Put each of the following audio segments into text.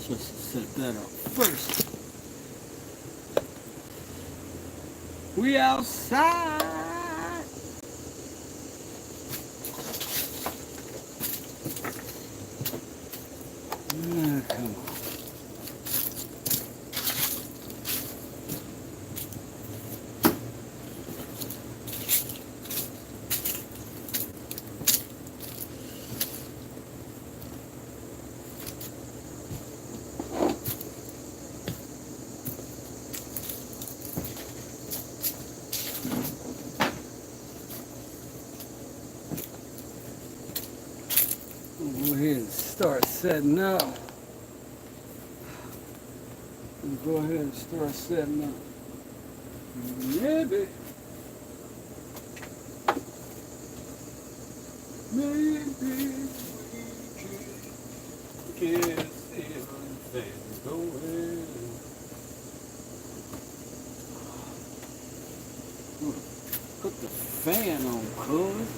Let's set that up first. We outside. Come on. We'll go ahead and start setting up. We'll go ahead and start setting up. Maybe we can see things going. Put the fan on, cuz.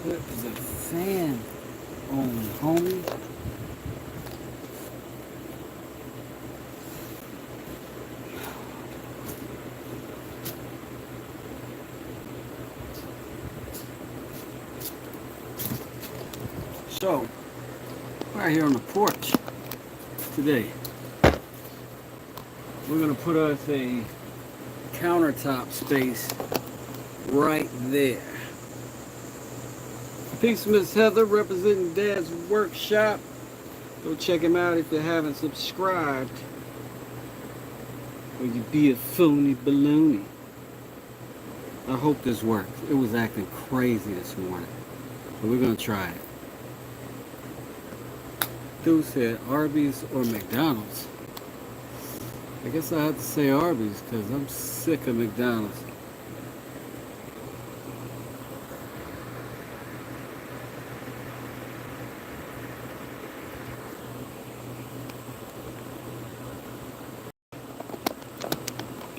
Put the fan on, homie. So, right here on the porch today, we're going to put us a countertop space right there. Peace, Miss Heather, representing Dad's Workshop. Go check him out if you haven't subscribed. Or you be a phony baloney. I hope this works. It was acting crazy this morning. But we're going to try it. Dude said Arby's or McDonald's. I guess I have to say Arby's because I'm sick of McDonald's.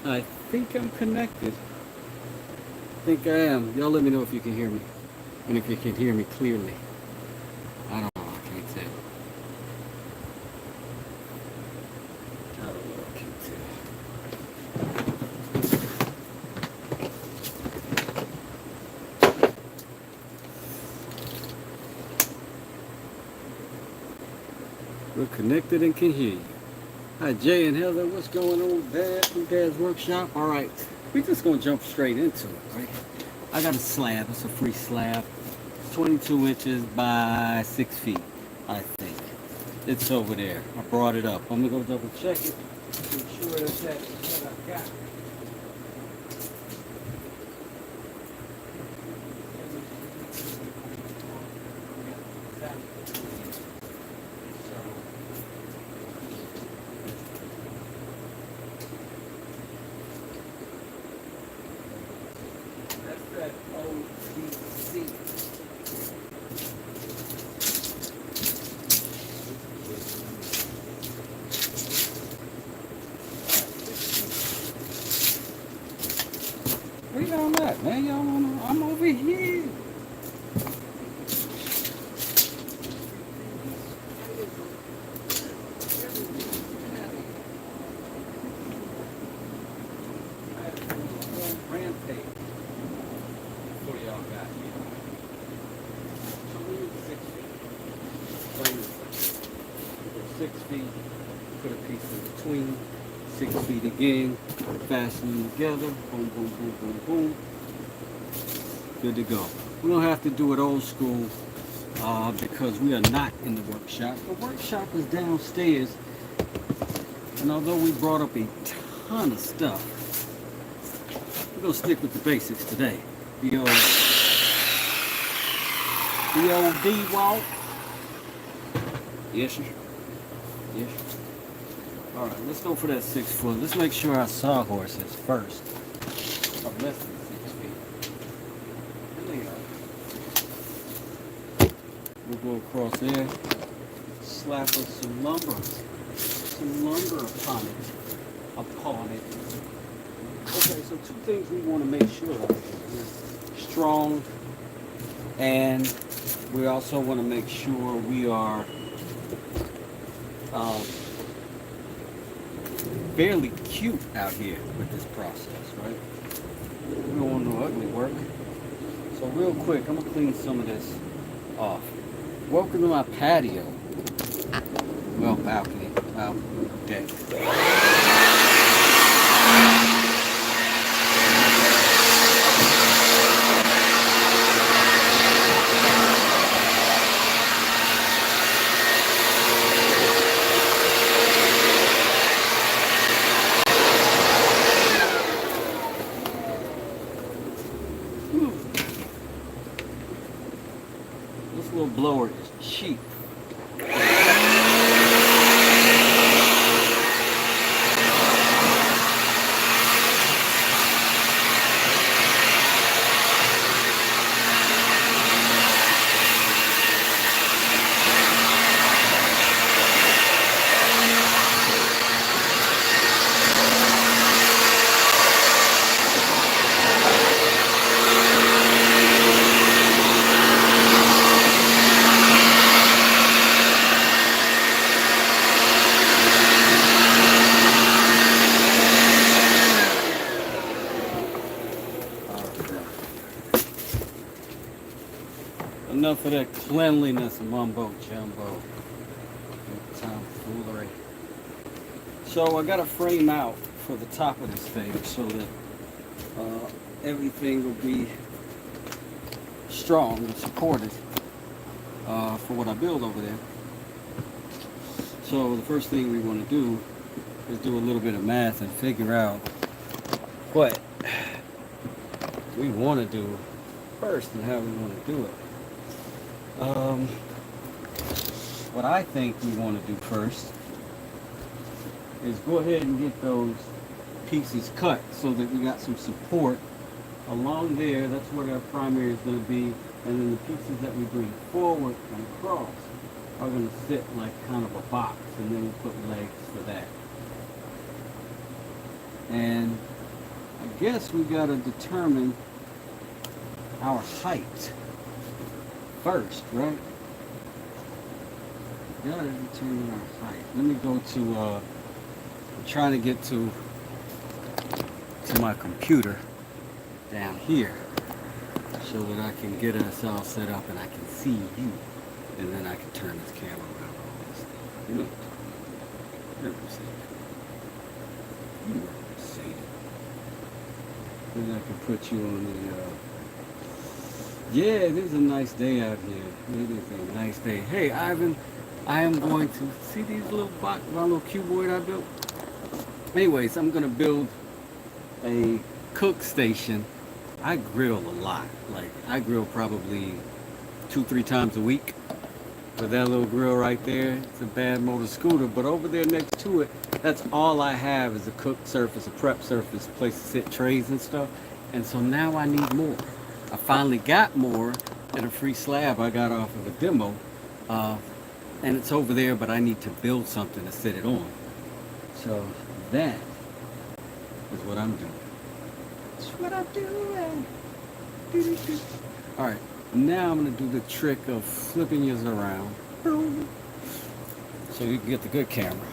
I think I'm connected. I think I am. Y'all let me know if you can hear me. And if you can hear me clearly. I don't know. I can't tell. I don't know. I can't tell. We're connected and can hear you. Hi, Jay and Heather. What's going on, Dad? From Dad's Workshop. All right. We're just going to jump straight into it, right? I got a slab. It's a free slab. 22 inches by 6 feet, I think. It's over there. I brought it up. I'm going to go double check it. Make sure that's what I got. Where y'all at, man? Y'all wanna, I'm over here. Rampage. Before y'all got here. So we need 6 feet. Plain and simple. 6 feet. Put a piece in between. 6 feet again. Fasten them together. Boom, boom, boom, boom, boom. Good to go. We don't have to do it old school because we are not in the workshop. The workshop is downstairs. And although we brought up a ton of stuff, we're going to stick with the basics today. The old D-walk. Yes, sir. Yes, sir. All right, let's go for that 6 foot. Let's make sure our sawhorse is first. Or less than 6 feet. There we go. We'll go across there. Slap us some lumber. Some lumber upon it. Okay, so two things we want to make sure of. We're strong, and we also want to make sure we are fairly cute out here with this process, right? We don't want no ugly work. So real quick, I'm gonna clean some of this off. Welcome to my patio. Well, balcony, deck. This little blower is cheap. Enough of that cleanliness mumbo jumbo. Tomfoolery. So I got a frame out for the top of this thing so that everything will be strong and supported for what I build over there. So the first thing we want to do is do a little bit of math and figure out what we want to do first and how we want to do it. What I think we want to do first is go ahead and get those pieces cut so that we got some support along there. That's where our primary is going to be, and then the pieces that we bring forward and across are going to sit like kind of a box, and then we'll put legs for that. And I guess we got to determine our height first, right? We gotta determine our height. Let me go to I'm trying to get to my computer down here so that I can get us all set up and I can see you, and then I can turn this camera around all this stuff. You know, you represent it. Then I can put you on the yeah, it is a nice day out here. It is a nice day. Hey, Ivan, I am going to see these little box, my little cuboid I built. Anyways, I'm gonna build a cook station. I grill a lot. Like I grill probably 2-3 times a week. With that little grill right there, it's a bad motor scooter. But over there next to it, that's all I have is a cook surface, a prep surface, a place to sit trays and stuff. And so now I need more. I finally got more at a free slab I got off of a demo, and it's over there, but I need to build something to sit it on. So that is what I'm doing. That's what I'm doing. All right, now I'm gonna do the trick of flipping yours around so you can get the good camera.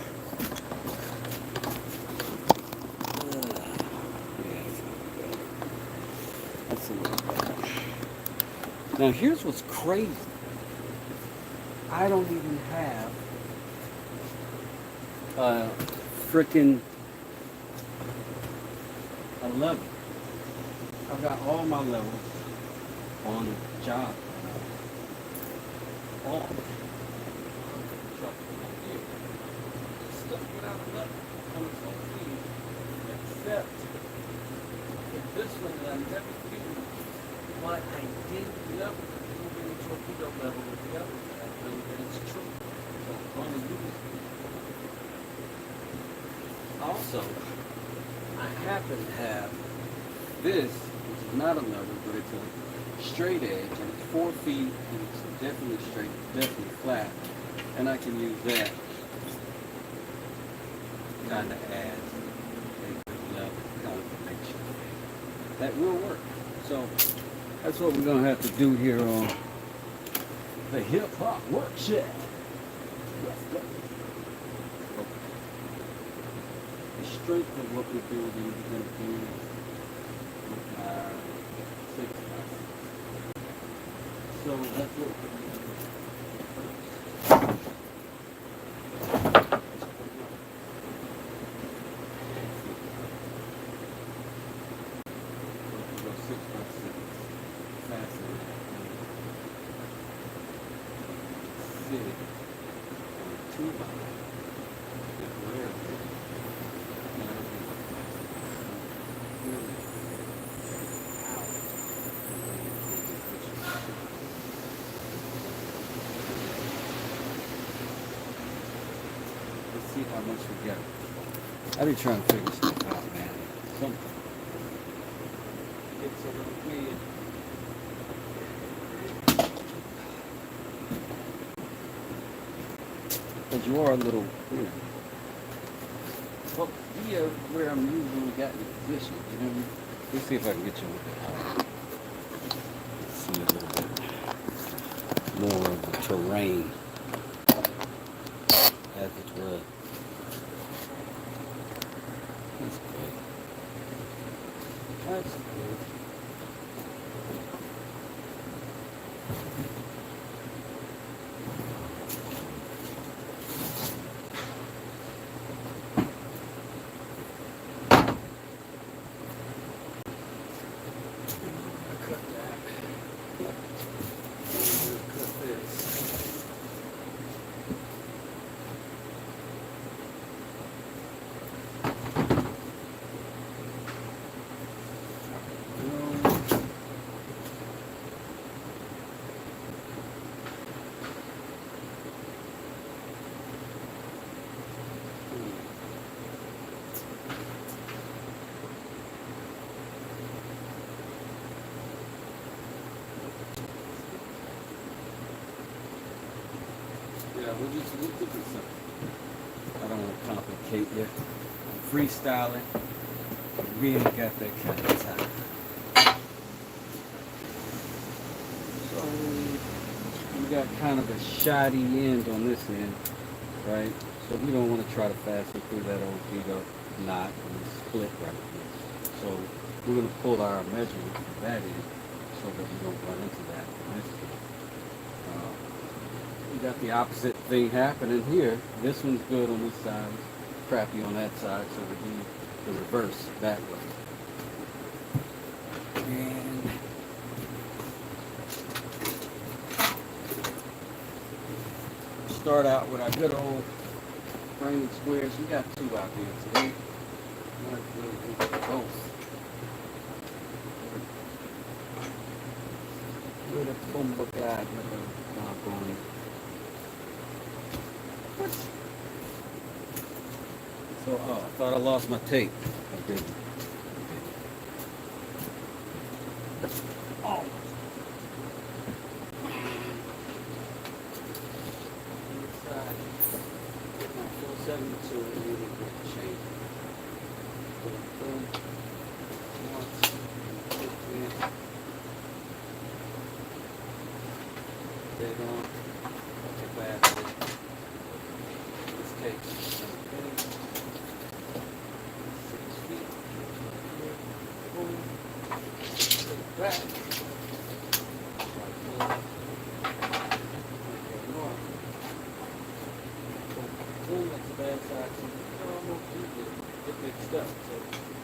That's a little better. Now here's what's crazy. I don't even have a freaking 11. I've got all my levels on the job. All. Stuff without a level. Except for this one that I never used. But I did level the torpedo level with the other side, and it's true. So funny. Also, I happen to have this, which is not a lever, but it's a straight edge, and it's 4 feet, and it's definitely straight, definitely flat, and I can use that. Kind of adds a good level, kind of makes sure that will work. So that's what we're gonna have to do here on the hip hop workshop. Let's go. The strength of what we're building is going to be with our 6x6. So that's what we're going to do first. Go 6x6. Fasten it. Sit it on 2x. Let's see how much we got. I be trying to figure stuff out, man. Something. It's a little weird. Because you are a little weird. Well, here where I'm usually got in position, you know what I mean? Let's see if I can get you a little bit higher. See a little bit more of the terrain as it were. That's good. That's good. We'll do something. I don't want to complicate you. I'm freestyling. We ain't got that kind of time. So we got kind of a shoddy end on this end, right? So we don't want to try to fasten through that old beat up knot and split right here. So we're going to pull our measurement from that end so that we don't run into that in this case. We got the opposite thing happening here. This one's good on this side, crappy on that side, so we do the reverse that way. And start out with our good old frame squares. We got 2 out here today. We'll do both. With a bumper glide, going. So, I thought I lost my tape. I didn't. Oh. Inside. 472, we need to change. Boom. Once. Dead on. Okay, bad. This takes 6 feet. Boom. Take it back. Boom, that's the bad side. So you almost get mixed up. So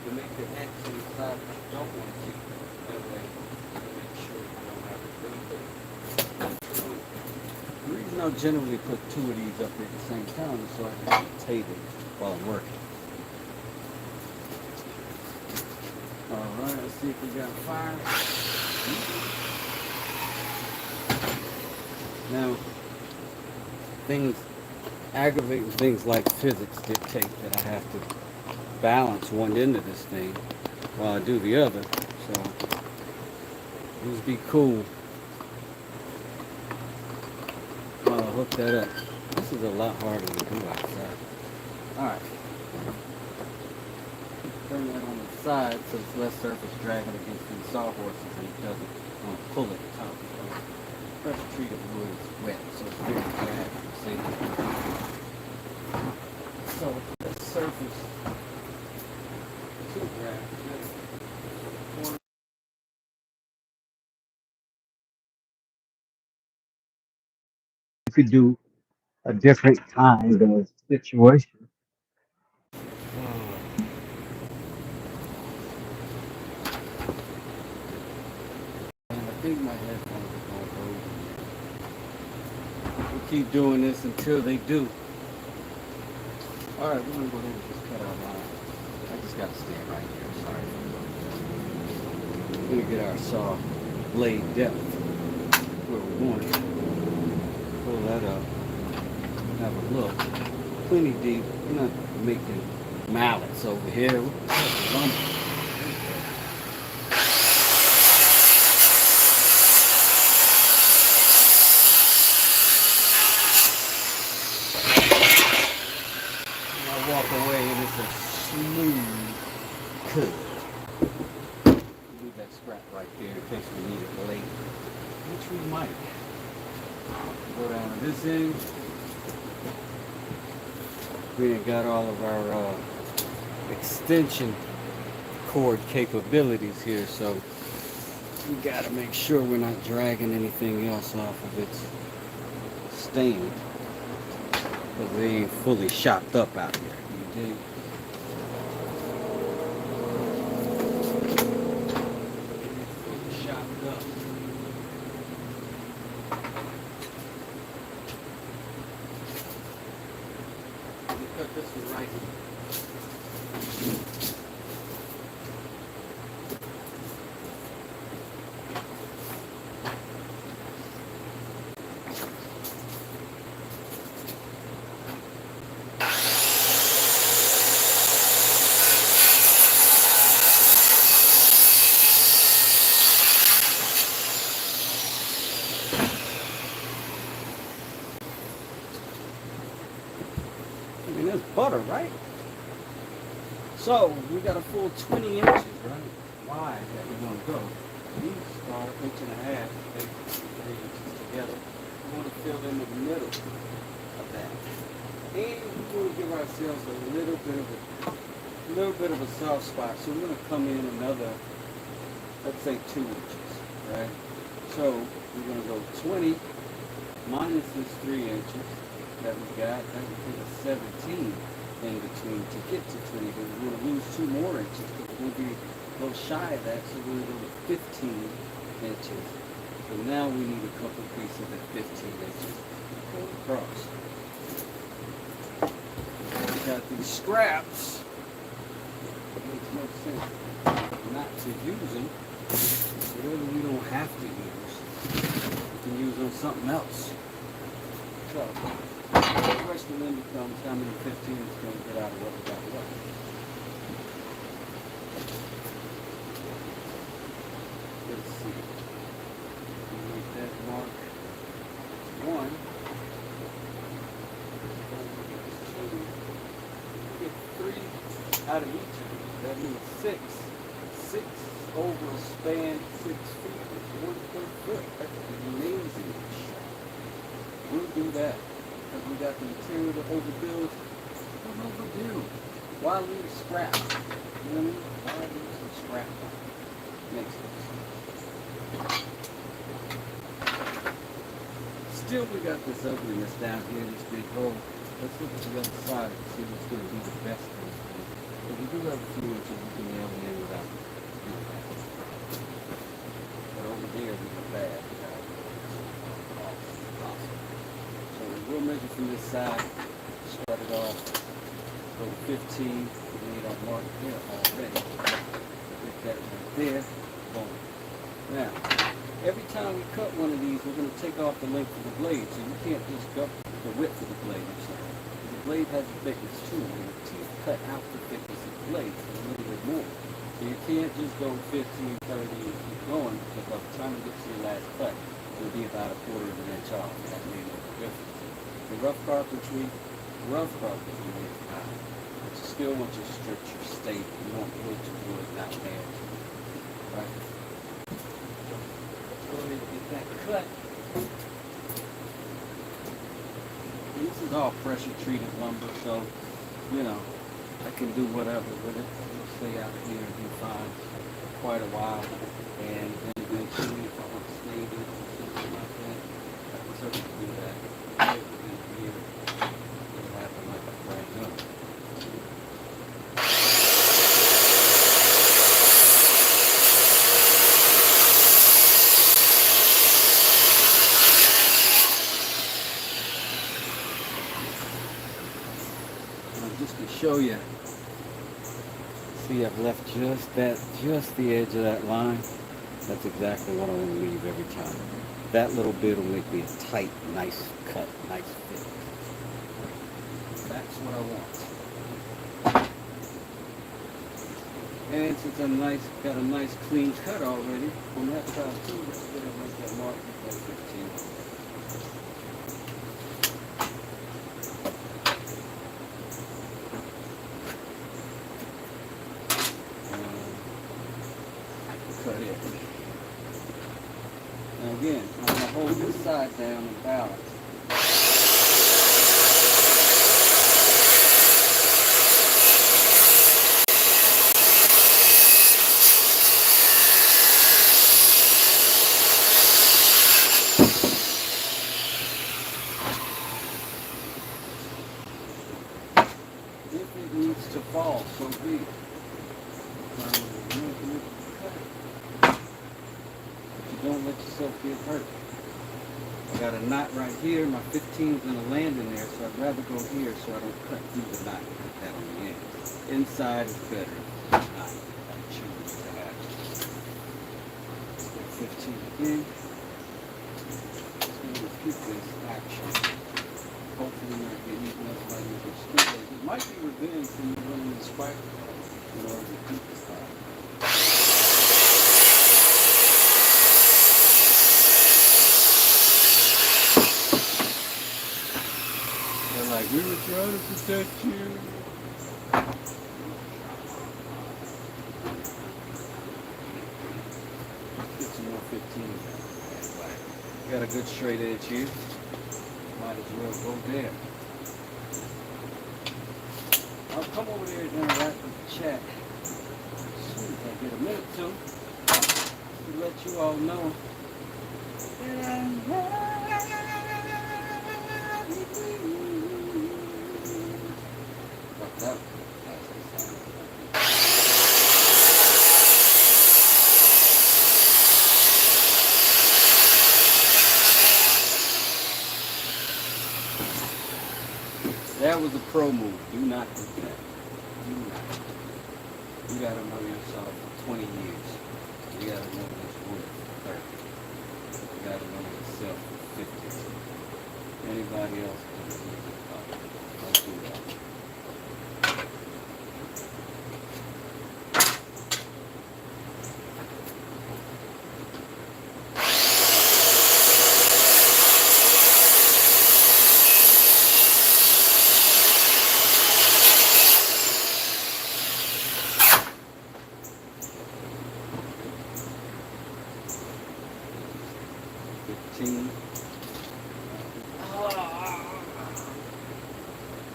you make the X on the side that you don't want to keep. That way, you make sure you don't have it really big. The reason I'll generally put 2 of these up at the same time is so I can rotate it while I'm working. Alright, let's see if we got fire. Now, things aggravating things like physics dictate that I have to balance one end of this thing while I do the other. So it would be cool while I hook that up. This is a lot harder to do outside. Alright. Turn that on the side so it's less surface dragging against these sawhorses and it doesn't pull at the top. Pressure treated wood is wet, so it's very drag. See? So the surface too drag. You could do a different kind of situation. And I think my headphones are going to go. We'll keep doing this until they do. Alright, we're going to go ahead and just cut our line. I just got to stand right here. Sorry. We're going to get our saw blade depth where we want it. Pull that up. Have a look. Plenty deep. We're not making mallets over here. Walk away and it's a smooth cut. Leave that scrap right there in case we need it later, which we might. Go down to this end. We ain't got all of our extension cord capabilities here, so we gotta make sure we're not dragging anything else off of its stand. Because they ain't fully shocked up out here. You dig? Fully shocked up. Let me cut this one right here. I mean, that's butter, right? So, we got a full 20 inches, right? Wide that we're going to go. These are 1.5 inches, 3 inches together. We want to fill in the middle of that. And we want to give ourselves a little bit of a soft spot. So we're going to come in another, let's say 2 inches, right? So, we're going to go 20 minus this 3 inches that we got. That would give us 17 in between to get to 20, but we're going to lose 2 more inches because we're going to be a little shy of that, so we're going to go to 15 inches. So now we need a couple pieces at 15 inches to go across. We got these scraps. It makes no sense not to use them. Whatever we don't have to use, we can use on something else. So, the question then becomes how many 15s can we get out of what we got left? Let's see. We make that mark 1. We get 3 out of each of these. That means 6. 6 over a span 6 feet is 1 foot. That's amazing. We'll do that. Because we got the material to overbuild. What overbuild? Why leave scrap? You know what I mean? Why leave some scrap? Makes sense. Still, we got this ugliness down here, this big hole. Let's look at the other side and see what's going to be the best thing. If we do have a few inches, we can nail it in without doing that. But over there, we go bad. We'll measure from this side, start it off, go to 15, we need our mark there already. Get that right there, boom. Now, every time we cut one of these, we're going to take off the length of the blade, so you can't just go the width of the blade, I'm sorry. blade has a thickness too, and the teeth cut out the thickness of the blade a little bit more. So you can't just go 15, 30 and keep going, because by the time you get to your last cut, it'll be about a quarter of an inch off. That may make a difference. The rough carpentry is fine. But you still want your structure stable. You want wood to wood, not bad. Right? Go ahead and get that cut. This is all pressure treated lumber, so you know I can do whatever with it. It'll stay out here and be fine for quite a while. And then eventually, if I want to stay it or something like that, I can certainly do that. Maybe within a year, it'll happen like a brand new. Just to show you, see I've left just the edge of that line. That's exactly what I want to leave every time. That little bit will make me a tight, nice cut, nice fit. That's what I want. And since I'm got a nice clean cut already on that side too, let's go ahead and make that mark by 15. Cut it. Now again, I'm going to hold this side down and balance. If it needs to fall, so be it. Don't let yourself get hurt. I got a knot right here. My 15 is going to land in there, so I'd rather go here so I don't cut through the knot like that on the end. Inside is better. Not. I choose to have it. 15 again. Just going to repeat this action. Hopefully not get eaten up by these mosquitoes. It might be revenge for you running the spider in order to keep this time. Like, we were trying to protect you. Get some more 15. Got a good straight edge here. Might as well go there. I'll come over there and interact with the chat as soon as I get a minute to let you all know that I'm that. That was a pro move. Do not do that. Do not. You gotta know yourself for 20 years. You gotta know this wood for 30. You gotta know yourself for 50. Anybody else can do it. Don't do that.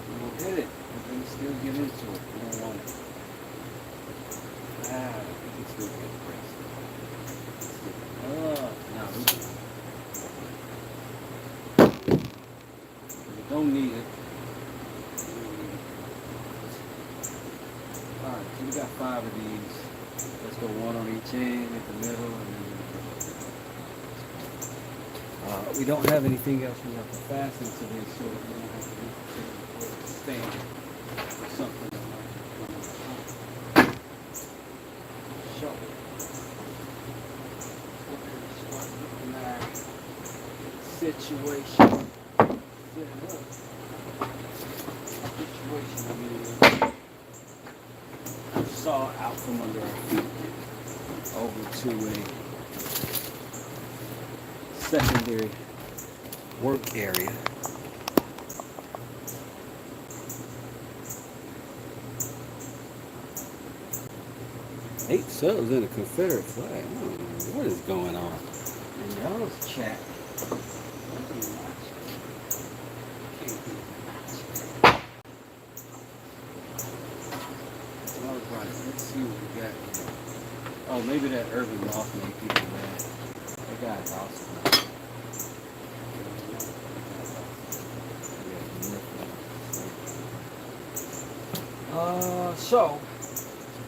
We'll hit it, but then still get into it. We don't want it. We can still get pressed. Now we do. We don't need it. Alright, so we got 5 of these. Let's go one on each end, at the middle, and then we don't have anything else we have to fasten to this, so we don't have to stand or something like show. Situation. Set it up. saw out from under our feet over to a secondary work area. 8 subs in a Confederate flag. I don't know what is going on. And y'all's chat. Alright, let's see what we got here. Oh, maybe that urban moth made people mad. That guy's awesome. So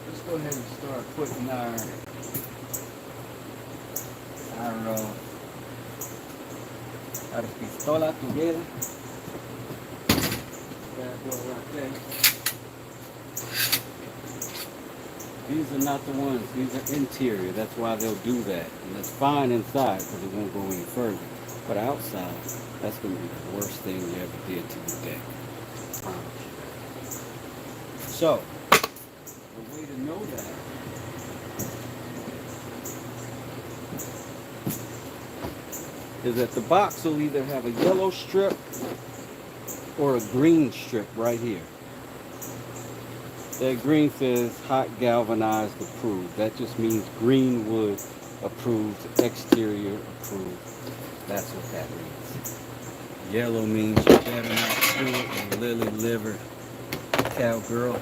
let's go ahead and start putting our pistola together. Bad boy right there. These are not the ones. These are interior. That's why they'll do that. And that's fine inside because it won't go any further. But outside, that's going to be the worst thing you ever did to your deck. So, the way to know that is that the box will either have a yellow strip or a green strip right here. That green says hot galvanized approved. That just means green wood approved, exterior approved. That's what that means. Yellow means you better not do it, you lily liver cowgirl.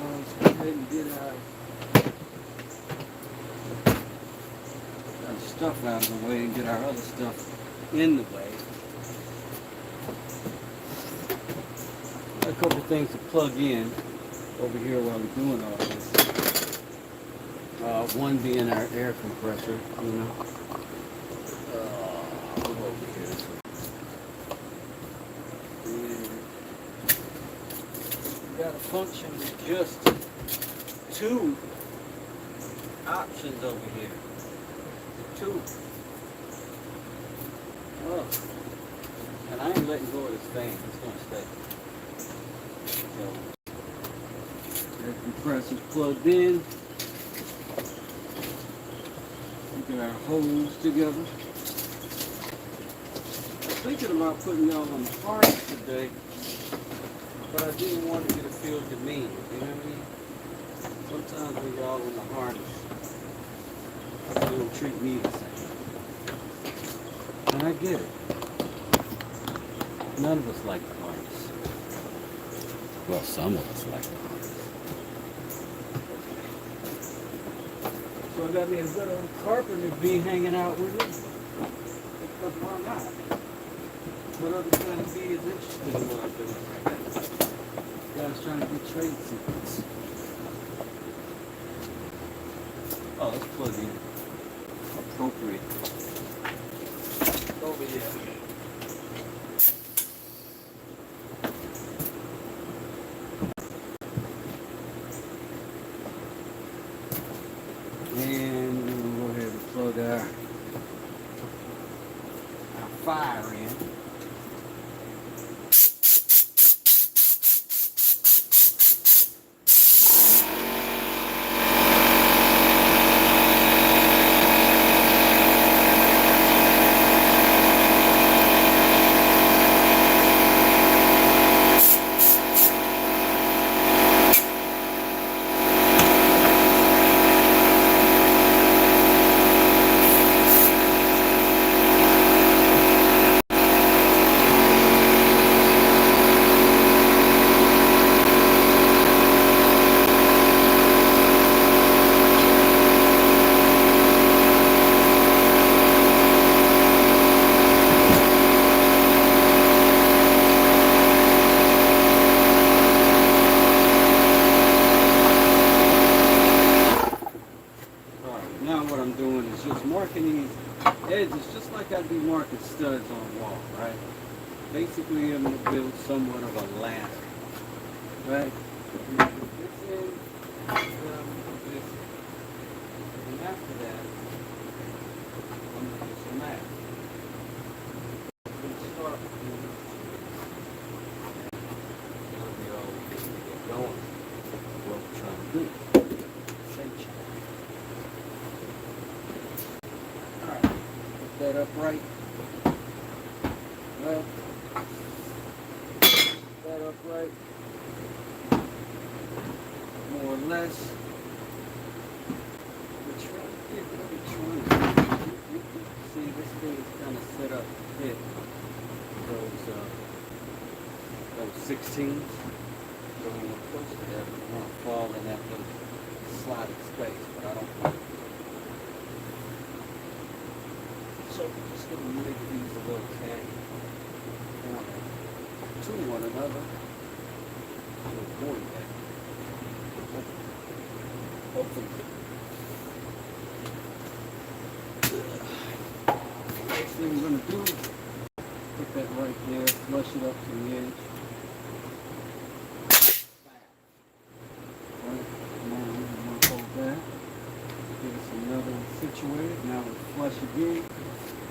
Let's go ahead and get our stuff out of the way and get our other stuff in the way. A couple things to plug in over here while we're doing all this. One being our air compressor, you know. Over here. And we got a function with just 2 options over here. 2. Oh. And I ain't letting go of this thing. It's going to stay. So, air compressor's plugged in. We get our hose together. I was thinking about putting y'all on the harness today, but I didn't want to get a feel demeaned. You know what I mean? Sometimes when y'all on the harness, they don't treat me the same. And I get it. None of us like the harness. Well, some of us like the harness. So I got me a good old carpenter bee hanging out with me. Because why not? What other kind of bee is interested in what I'm doing right now? Guys trying to get trade secrets. Oh, let's plug in. Appropriate. Over here. And we'll go ahead and plug our fire in. Marking these edges just like I'd be marking studs on a wall, right? Basically, I'm going to build somewhat of a ladder, right? This in, this in. And after after that, I'm going to do some math. I'm going to start with it'll be all we can get going. What we're trying to do. Alright, put that up right. Well, that up right. More or less. We're trying to get what we're trying to do. See, this thing is kind of set up to hit those 16s. So when we're close to that, we want to fall in that little sliding space, but I don't want it. So we're just going to make these a little tag corner to one another to avoid that. Hopefully. Next thing we're going to do, put that right there, flush it up to the edge. Right, now we're going to hold that. Get us another one situated. Now we'll flush again.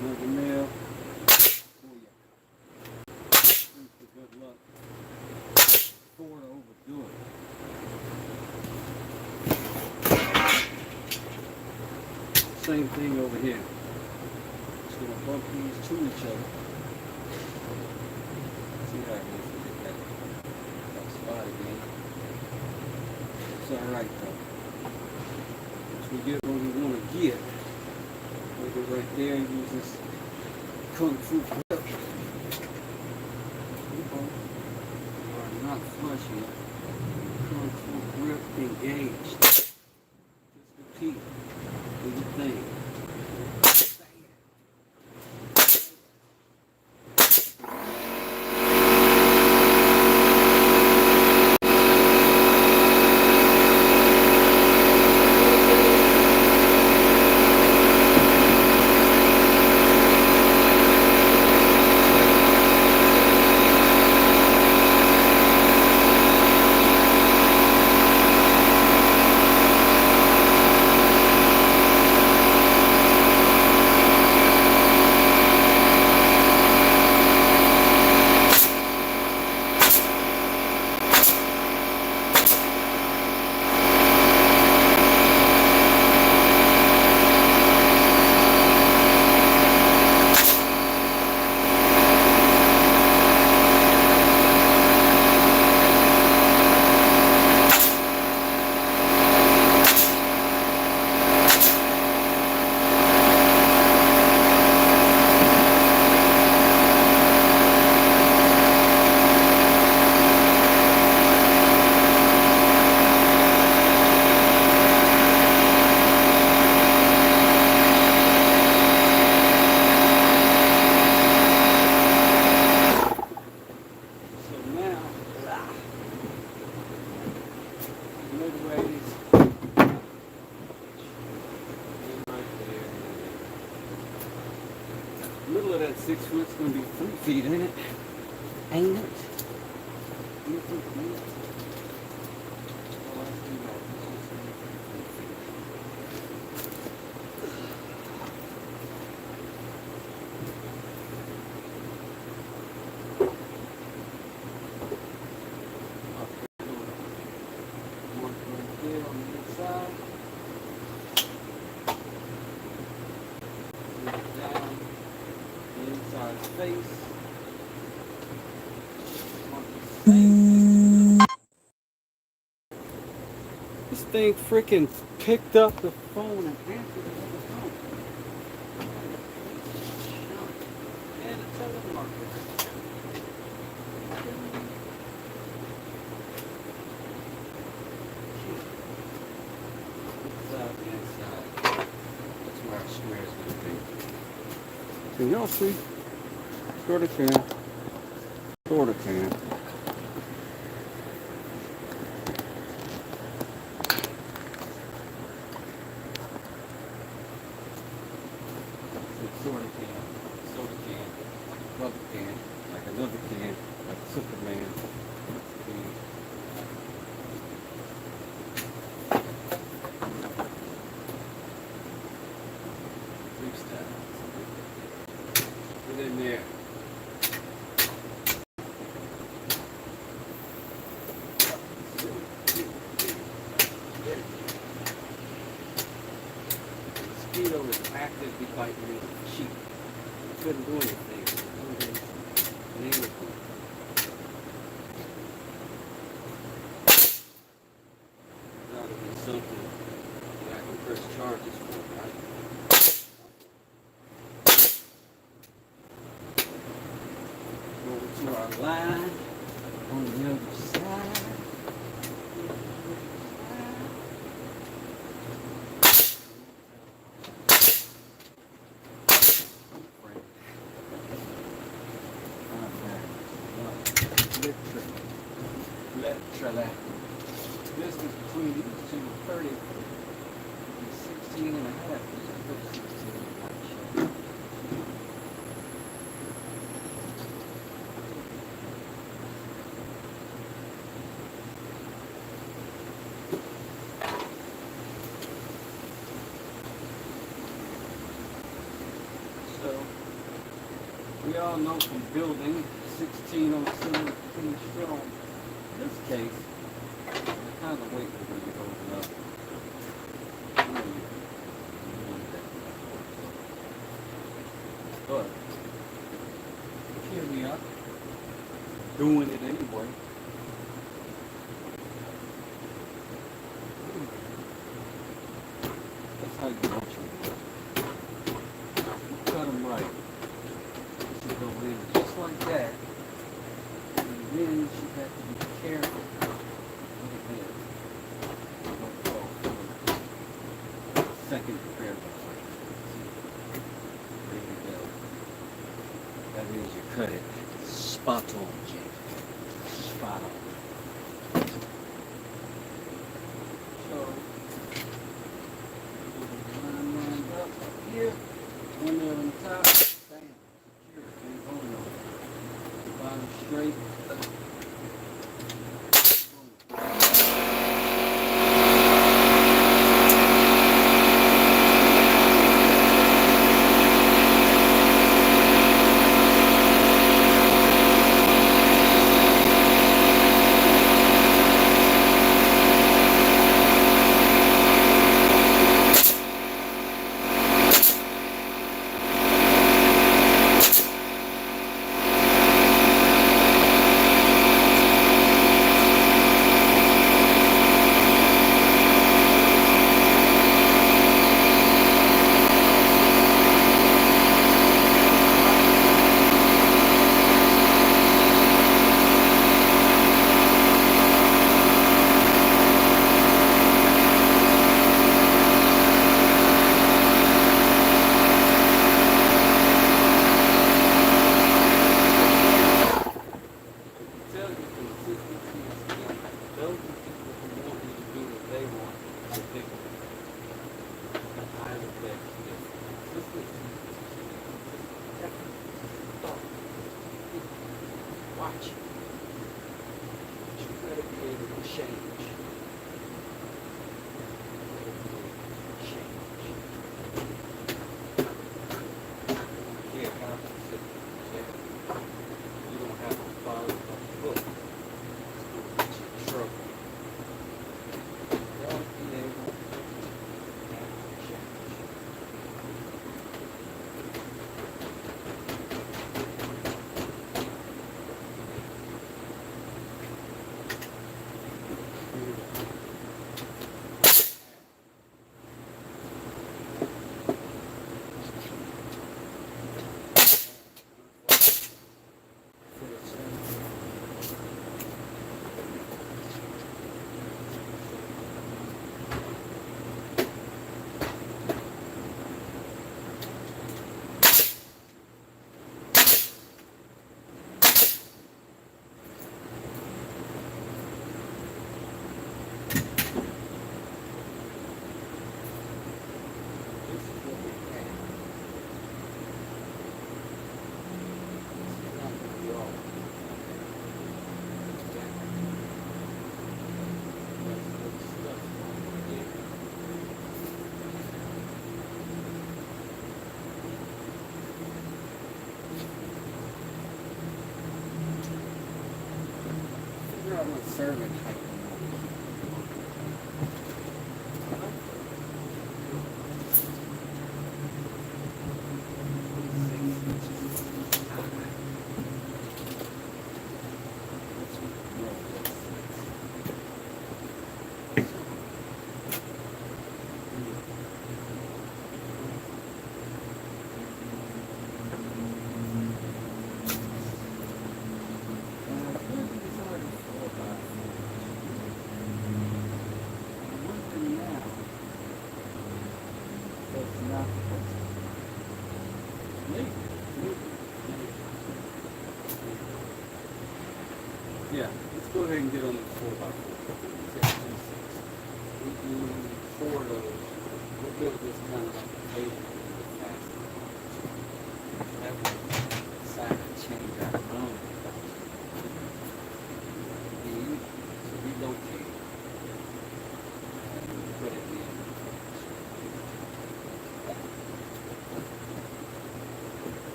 Another nail. Good luck. Before to overdo it. Same thing over here. Just gonna bump these to each other. See how it is to get that spot again. It's alright though. Once we get where we want to get, we'll go right there and use this kung fu grip. Not flushing. Kung fu grip engaged. Just repeat. Do your thing. Middle of that 6 foot's gonna be 3 feet, ain't it? Ain't it? Face. This thing freaking picked up the phone and answered it on the phone. And a telemarketer. Inside the inside. That's where our square is going to be. Can y'all see? Sort of can. Sort of can. It sort of can. Sort of can. Another can. Like another can. Like Superman. in there. The mosquito is actively biting me on the cheek. Couldn't do anything. That would be something that I can press charges for, right? Over to our line on the other side. Literally. Distance between these two 30 and 16 and a half. Just put 16 and a half. So, we all know from building 16 on cylinder pretty strong. In this case, I kind of wait for you to open up. But, here we are, doing it anyway. That's how you want your work. Cut them right. You go in just like that. And then you have to be careful. Second repair button. There you go. That means you cut it spot on, Jake. Spot on. So, line lined up here. One there on the top. Bam. Secure. Can't go nowhere. Bottom straight. servant height. Yeah, let's go ahead and get on the 4x4. We do 4 of those. We'll build this kind of like a table really fast. That way, side and change our own. So relocate. And put it in.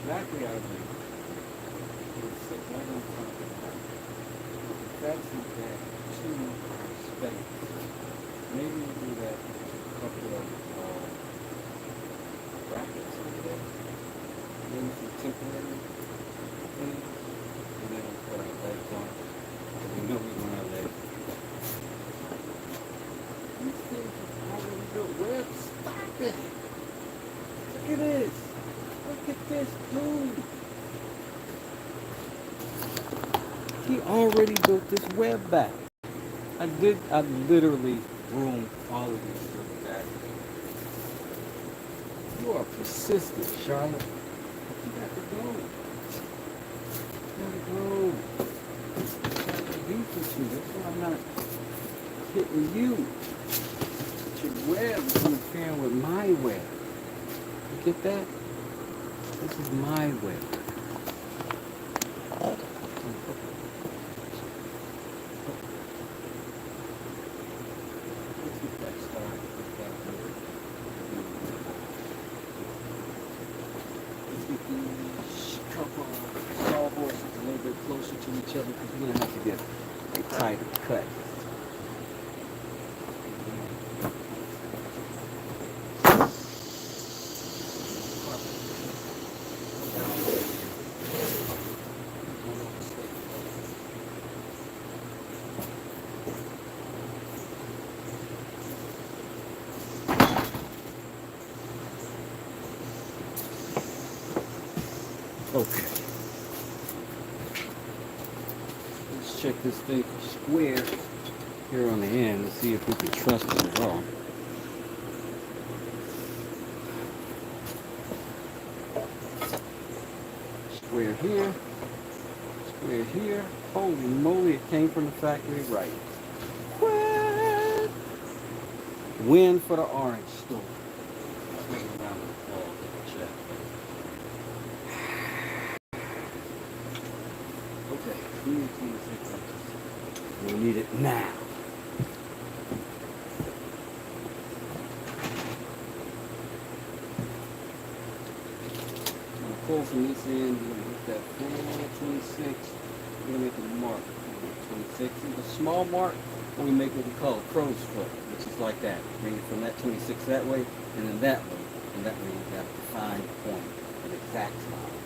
Exactly out of there. It's right in front of the house. That's in that 2 space. Maybe we'll do that with a couple of brackets over there. Maybe some temporary things. And then we'll put our legs on. We know we're going to have legs. These things are already built. Web, stop it! Look at this! Look at this dude. He already built this web back. I literally groomed all of these little guys. You are persistent, Charlotte. You got to go. You got to go. I got to beef with you. That's why I'm not hitting you. Your web is interfering with my web. You get that? This is my way. Let's get that started. Let's get these couple of saw horses a little bit closer to each other because we're going to have to get a tighter cut. Okay. Let's check this thing for square here on the end and see if we can trust it at all. Square here. Square here. Holy moly, it came from the factory right. What? Win for the orange store. Swing around the ball, check. Okay, we need 26 inches. We need it now. I'm gonna pull from this end, we're gonna hit that full 26. We're gonna make a mark. 26 is a small mark, and we make what we call a crow's foot, which is like that. Bring it from that 26 that way, and then that way. And that way you got a defined point, an exact line.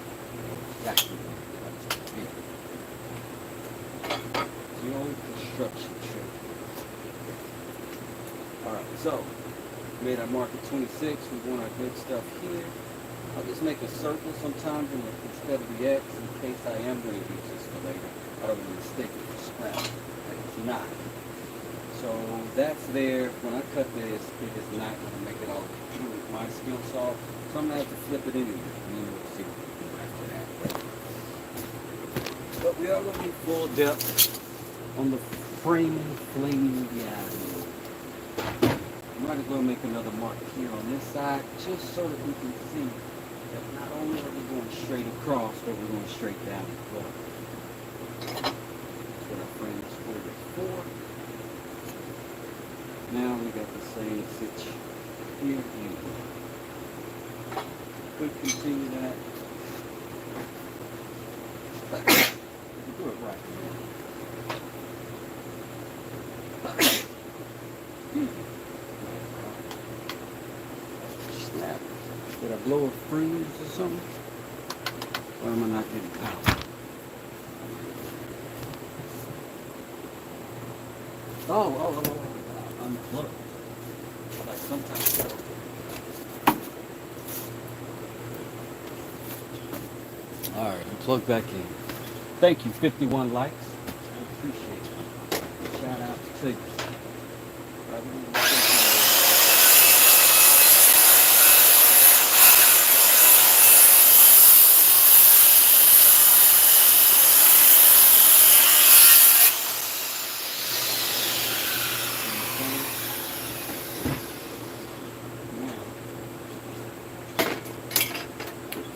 Exactly. The old construction trick. Alright, so made our mark at 26. We want our good stuff here. I'll just make a circle sometimes instead of the X in case I am going to use this for later. I don't want to mistake it for scrap. It's not. So that's there. When I cut this, it is not going to make it all through with my skill saw. So I'm going to have to flip it anyway. And then we'll see what we can do after that. But we are looking full depth on the flaming diagonal. Might as well make another mark here on this side, just so that we can see that not only are we going straight across, but we're going straight down as well. same stitch here. Could continue that. Do it right. Snap. Did I blow a fuse or something? Or am I not getting power? Oh. Unplug. Like sometimes. Alright, plug back in. Thank you, 51 likes. I appreciate it. Shout out to you.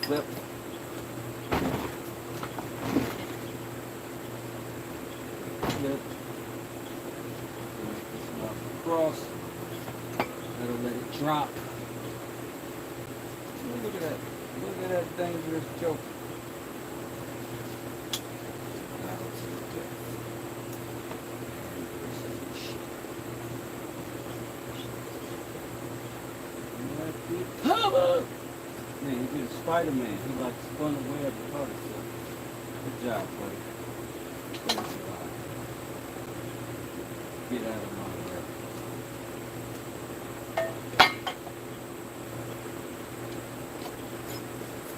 Flip. Across. That'll let it drop. Look at that. Look at that dangerous joke. Man, he did Spider-Man. He like spun a web and caught himself. Good job, buddy. Get out of my way.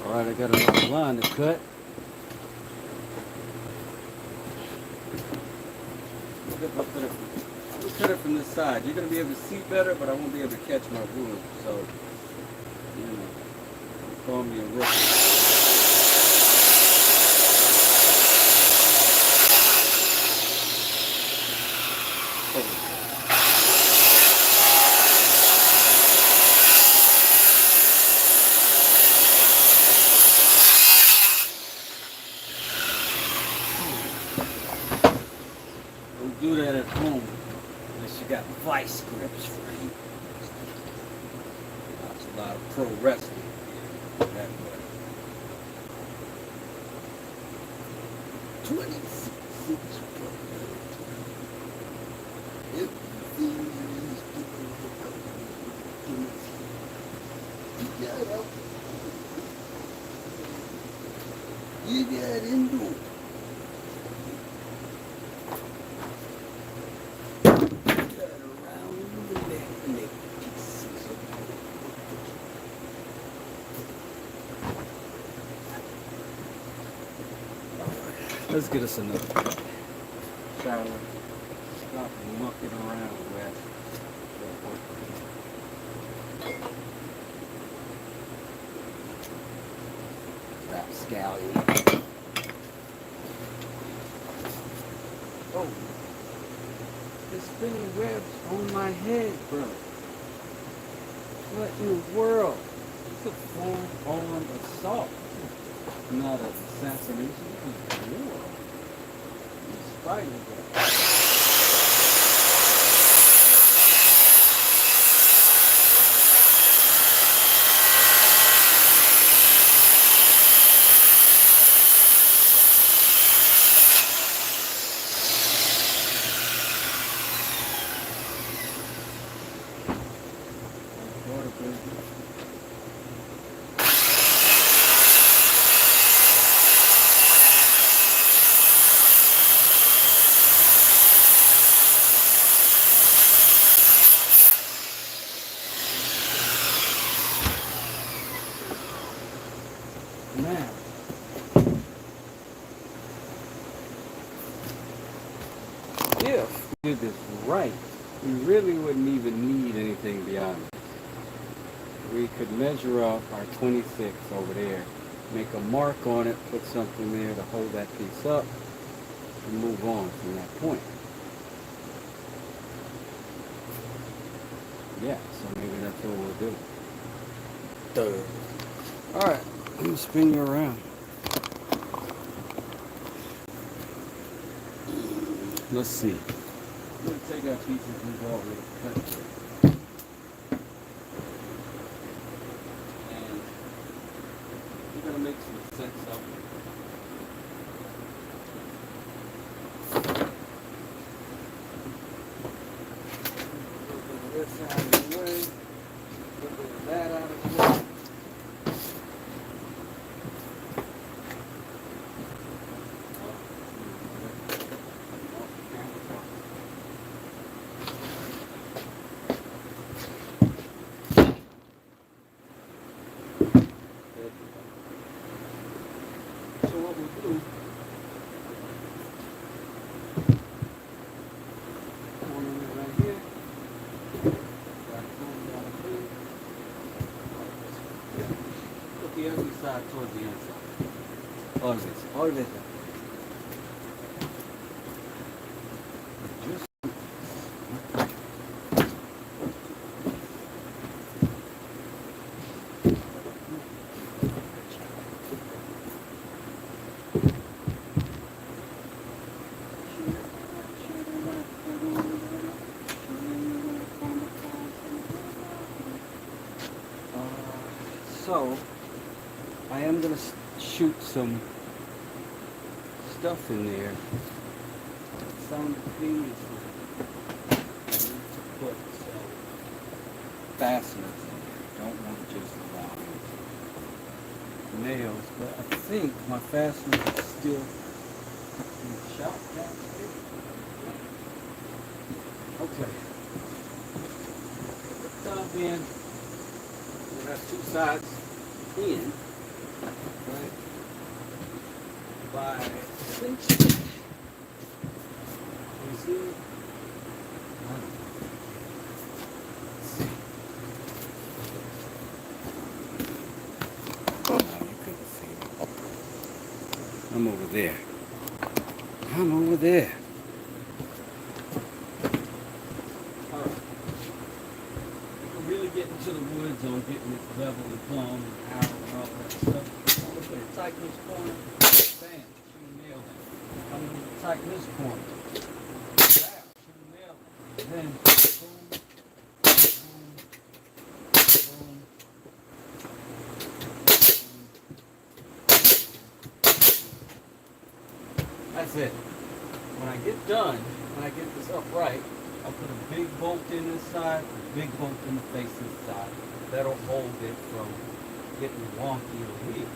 Alright, I got another line to cut. I'll cut it from this side. You're going to be able to see better, but I won't be able to catch my wood. So, you know, call me a rookie. Don't do that at home unless you got vice grips for you. That's a lot of pro wrestling that way. 26 you got into it. Let's get us another shower. Stop mucking around with. Rapscallion. Oh, there's spinning webs on my head, bro. What in the world? It's a full-on assault. Not an assassination. It's war. It's fighting. Man, if we did this right, we really wouldn't even need anything beyond this. We could measure up our 26 over there, make a mark on it, put something there to hold that piece up, and move on from that point. Yeah, so maybe that's what we'll do. Alright, let me spin you around. Let's see. I'm going to take our pieces we've already cut. makes some sense of it. A little bit of this out of the way. A little bit of that out of the way. So what we'll do, corner it right here. Got a corner down here. Put the ugly side towards the inside. Always. Just so, I am going to shoot some stuff in there. Some things to put fasteners in there. Don't want just nails, but I think my fasteners are still in the shop downstairs. Okay. Put the top in. That's two sides in, right, by cinching it. You see? Oh, you couldn't see me. I'm over there. Really get into the woods on getting it level and plumb and arrow and all that stuff. I'm going to tighten this corner. Bam, shoot a nail in. I'm going to tighten this corner. Bam, shoot a nail in. Then boom, boom, boom. That's it. When I get done, when I get this upright, I'll put a big bolt in this side, a big bolt in the face of this side. That'll hold it from getting wonky or weak.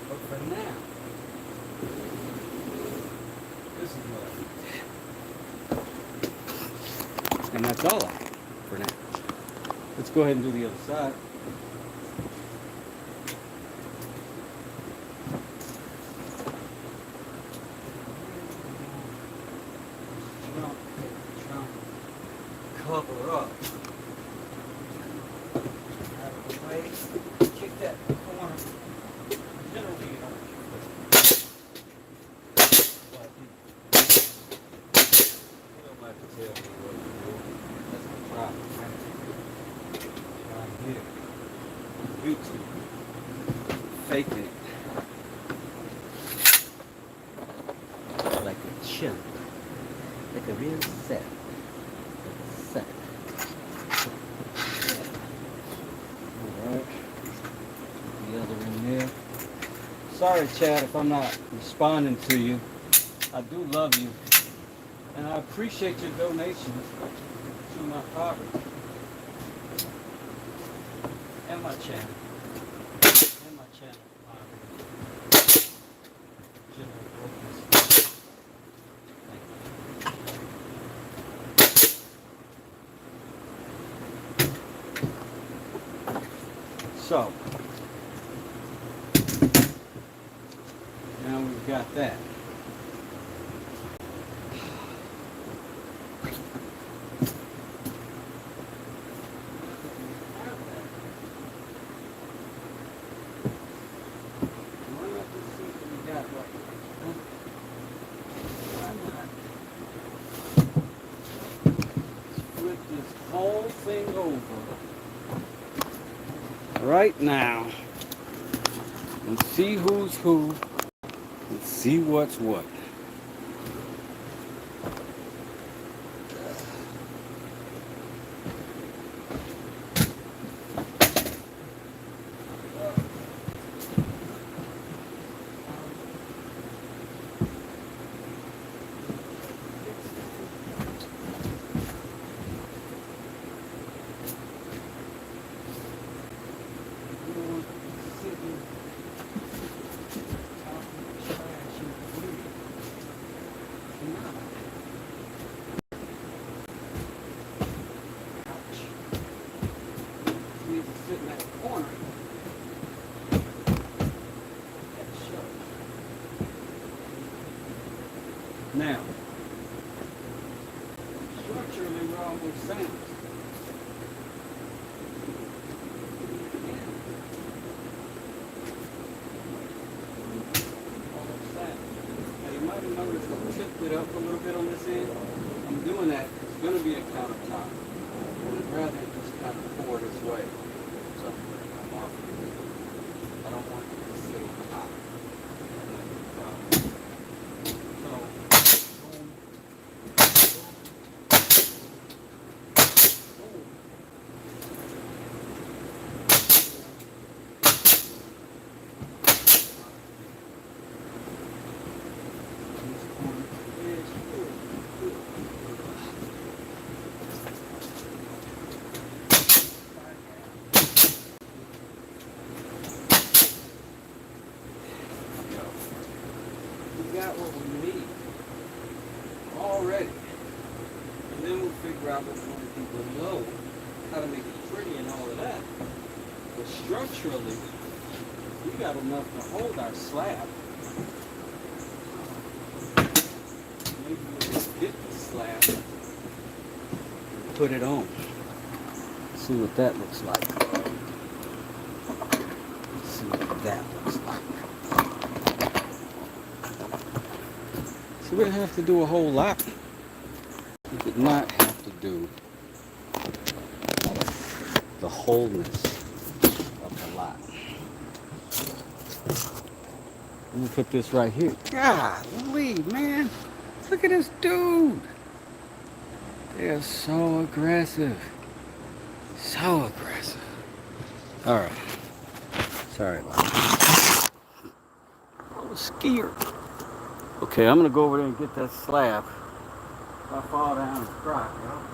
But for now, this is what I do. And that's all I have for now. Let's go ahead and do the other side. Cover up. Out of the way. Kick that corner. Generally, you don't like to tell me what to do. That's the problem. Right here. YouTube. Faking it. Like a chimp. Like a real set. Alright. The other in there. Sorry, Chad, if I'm not responding to you. I do love you. And I appreciate your donations to my poverty. And my channel. And my channel poverty. General brokenness. So, now we've got that. Flip this whole thing over. Right now and see who's who and see what's what. it up a little bit on this end. I'm doing that. It's going to be a countertop. I'd rather just kind of pour this way. So I'm off. I don't want it to sit on top. Got what we need already, and then we'll figure out what we want to do below, how to make it pretty and all of that. But structurally, we got enough to hold our slab. Maybe we'll just get the slab, put it on, see what that looks like. See what that looks like. We didn't have to do a whole lot. We did not have to do the wholeness of the lot. I'm gonna put this right here. Golly, man. Look at this dude. They are so aggressive. So aggressive. Alright. Sorry about that. I was scared. Okay, I'm gonna go over there and get that slab. If I fall down and cry, I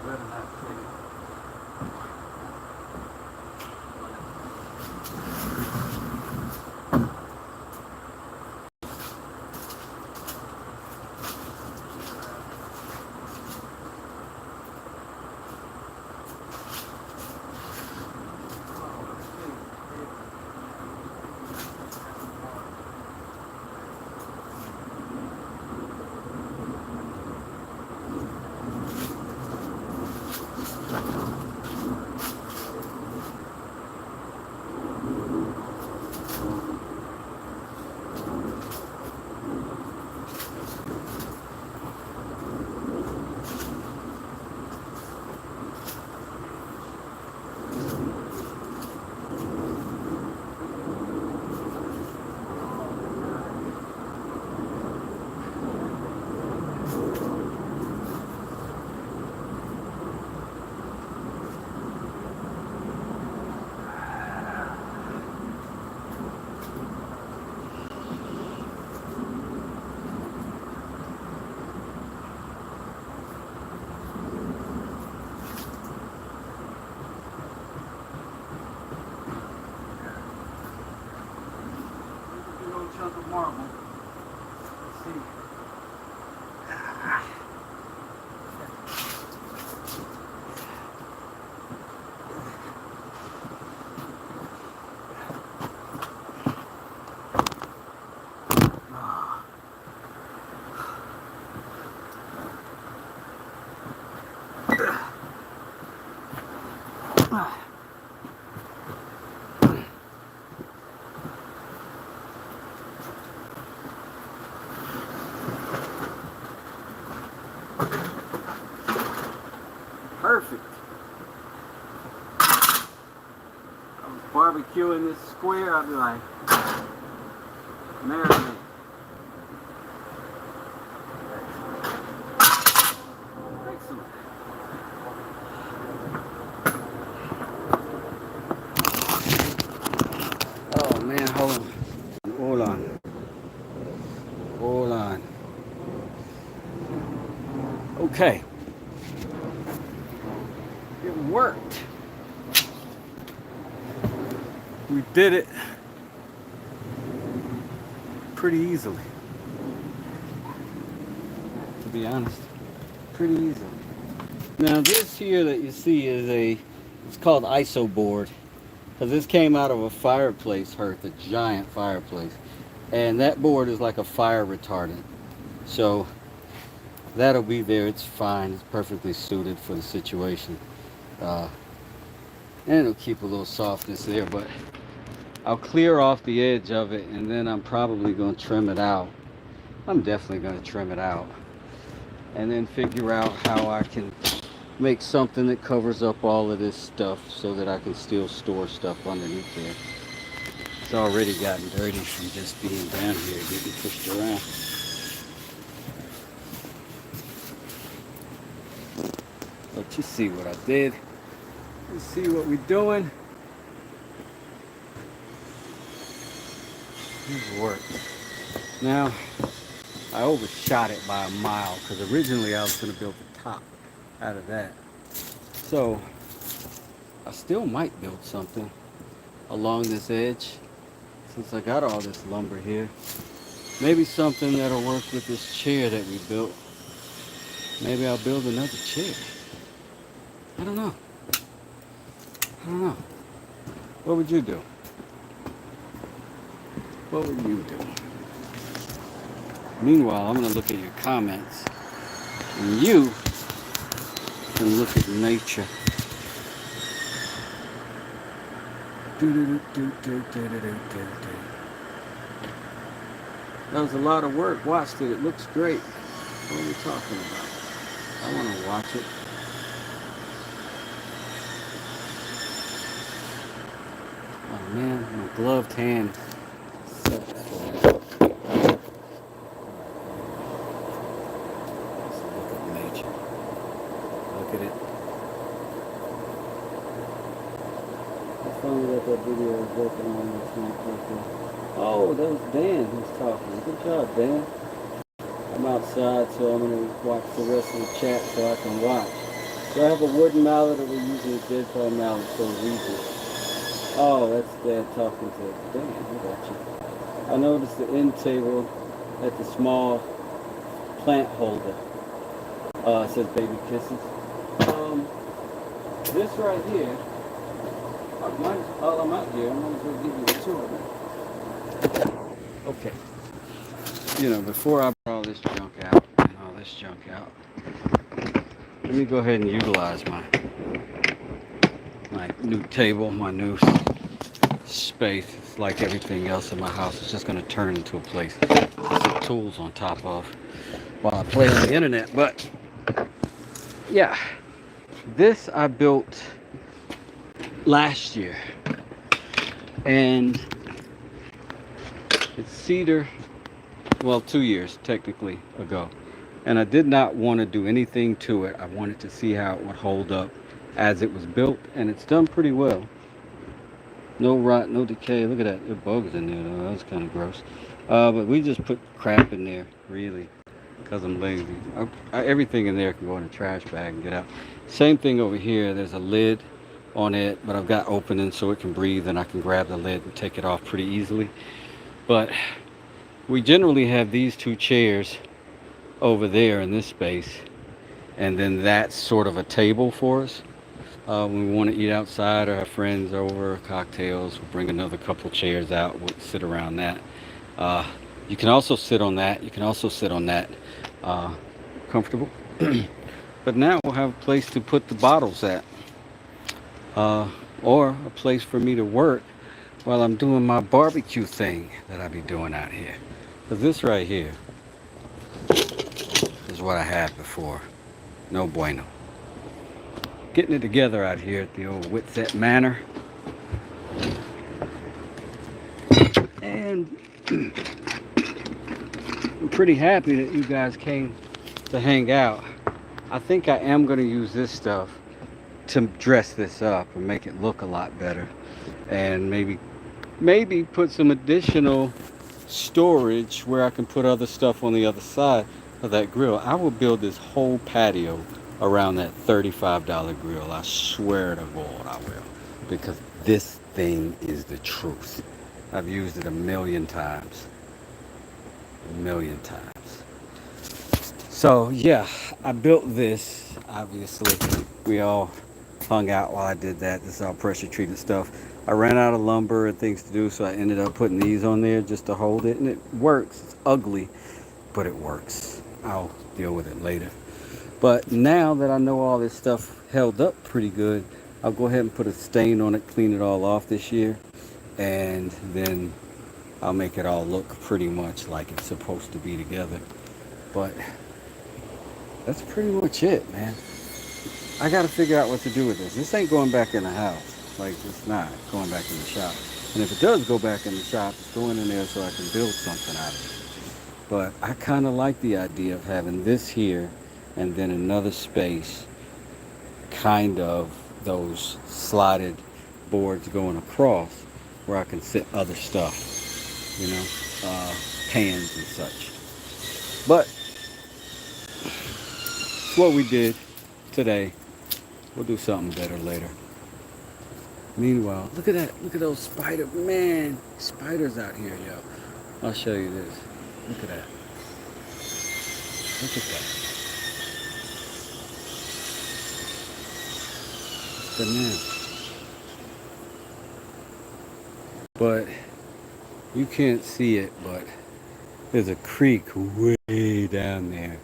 better not take it. Chunk of marble. Let's see. Perfect. I was barbecuing this square, I'd be like, marinate. Excellent. Oh man, hold on. Hold on. Hold on. Okay. It worked. We did it pretty easily. To be honest, pretty easily. Now this here that you see is it's called ISO board. Because this came out of a fireplace hearth, a giant fireplace. And that board is like a fire retardant. So that'll be there, it's fine, it's perfectly suited for the situation. And it'll keep a little softness there, but I'll clear off the edge of it and then I'm probably going to trim it out. I'm definitely going to trim it out. and then figure out how I can make something that covers up all of this stuff so that I can still store stuff underneath there. It's already gotten dirty from just being down here, getting pushed around. But you see what I did. You see what we're doing. This works. Now, I overshot it by a mile because originally I was going to build the top out of that. So, I still might build something along this edge since I got all this lumber here. Maybe something that'll work with this chair that we built. Maybe I'll build another chair. I don't know. What would you do? What would you do? Meanwhile, I'm going to look at your comments. And you can look at nature. That was a lot of work. Watched it. It looks great. What are we talking about? I want to watch it. Oh man, my gloved hand sucks for it. Let's look at nature. Look at it. I finally got that video I was working on last night. Oh, that was Dan who's talking. Good job, Dan. I'm outside, so I'm going to watch the rest of the chat so I can watch. So I have a wooden mallet, or we're using a deadfall mallet for a reason. Oh, that's Dad talking to Dan. I got you. I noticed the end table at the small plant holder. It says baby kisses. This right here, while I'm out here, I might as well give you a tour. Okay. You know, before I put all this junk out and all this junk out, let me go ahead and utilize my new table, my new space. It's like everything else in my house. It's just going to turn into a place to put tools on top of while I play on the internet. But yeah, this I built last year, and it's cedar. Well, 2 years technically ago, and I did not want to do anything to it. I wanted to see how it would hold up as it was built, and it's done pretty well. No rot, no decay. Look at that, there are bugs in there though. That was kind of gross. But we just put crap in there, really, because I'm lazy. Everything in there can go in a trash bag and get out. Same thing over here. There's a lid on it, but I've got opening so it can breathe, and I can grab the lid and take it off pretty easily. But we generally have these two chairs over there in this space, and then that's sort of a table for us. When we want to eat outside or have friends over, cocktails, we'll bring another couple chairs out, we'll sit around that. You can also sit on that. You can also sit on that. Comfortable. But now we'll have a place to put the bottles at, or a place for me to work while I'm doing my barbecue thing that I be doing out here. Because this right here is what I had before. No bueno. Getting it together out here at the old Whitset Manor. And I'm pretty happy that you guys came to hang out. I think I am going to use this stuff to dress this up and make it look a lot better. And maybe put some additional storage where I can put other stuff on the other side of that grill. I will build this whole patio around that $35 grill. I swear to God I will, because this thing is the truth. I've used it a million times. So yeah, I built this. Obviously we all hung out while I did that. This is all pressure treated stuff. I ran out of lumber and things to do, so I ended up putting these on there just to hold it, and it works. It's ugly, but it works. I'll deal with it later. But now that I know all this stuff held up pretty good, I'll go ahead and put a stain on it, clean it all off this year, and then I'll make it all look pretty much like it's supposed to be together. But that's pretty much it, man. I got to figure out what to do with this. This ain't going back in the house. Like, it's not going back in the shop. And if it does go back in the shop, it's going in there so I can build something out of it. But I kind of like the idea of having this here and then another space, kind of those slotted boards going across where I can sit other stuff, you know, pans and such. But it's what we did today. We'll do something better later. Meanwhile, look at that. Look at those spiders. Man, spiders out here, yo. I'll show you this. Look at that. Look at that. It's bananas. But you can't see it, but there's a creek way down there.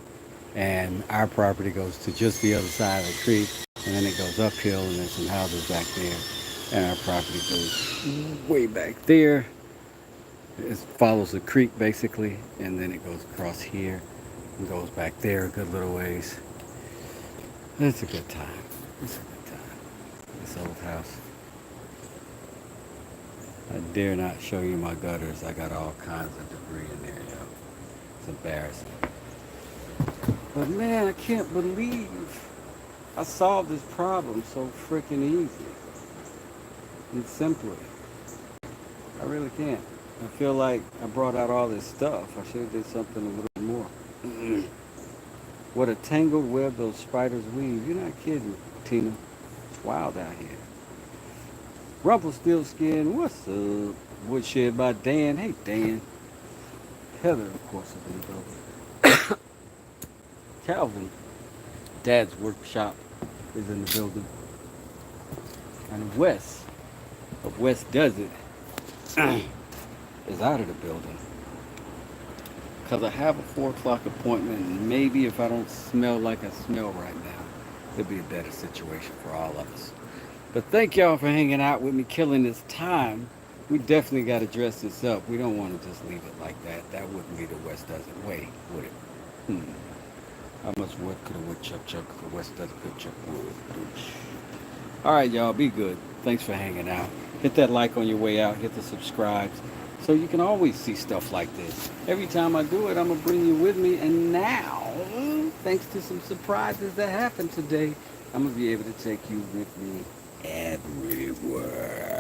And our property goes to just the other side of the creek. And then it goes uphill and there's some houses back there. And our property goes way back there. It follows the creek basically. And then it goes across here and goes back there a good little ways. It's a good time. It's a good time. This old house. I dare not show you my gutters. I got all kinds of debris in there, yo. It's embarrassing. But man, I can't believe I solved this problem so freaking easy and simply. I really can't. I feel like I brought out all this stuff. I should have did something a little more. What a tangled web those spiders weave. You're not kidding, Tina. It's wild out here. Rumpelstiltskin, what's up? Woodshed by Dan. Hey, Dan. Heather, of course, is in the building. Calvin, Dad's workshop, is in the building. And Wes, of West Desert, is out of the building. Because I have a 4 o'clock appointment, and maybe if I don't smell like I smell right now, it'll be a better situation for all of us. But thank y'all for hanging out with me, killing this time. We definitely got to dress this up. We don't want to just leave it like that. That wouldn't be the West Desert way, would it? How much wood could a woodchuck chuck if the West Desert could chuck wood? All right, y'all, be good. Thanks for hanging out. Hit that like on your way out. Hit the subscribes so you can always see stuff like this. Every time I do it, I'm going to bring you with me. And now, thanks to some surprises that happened today, I'm going to be able to take you with me everywhere.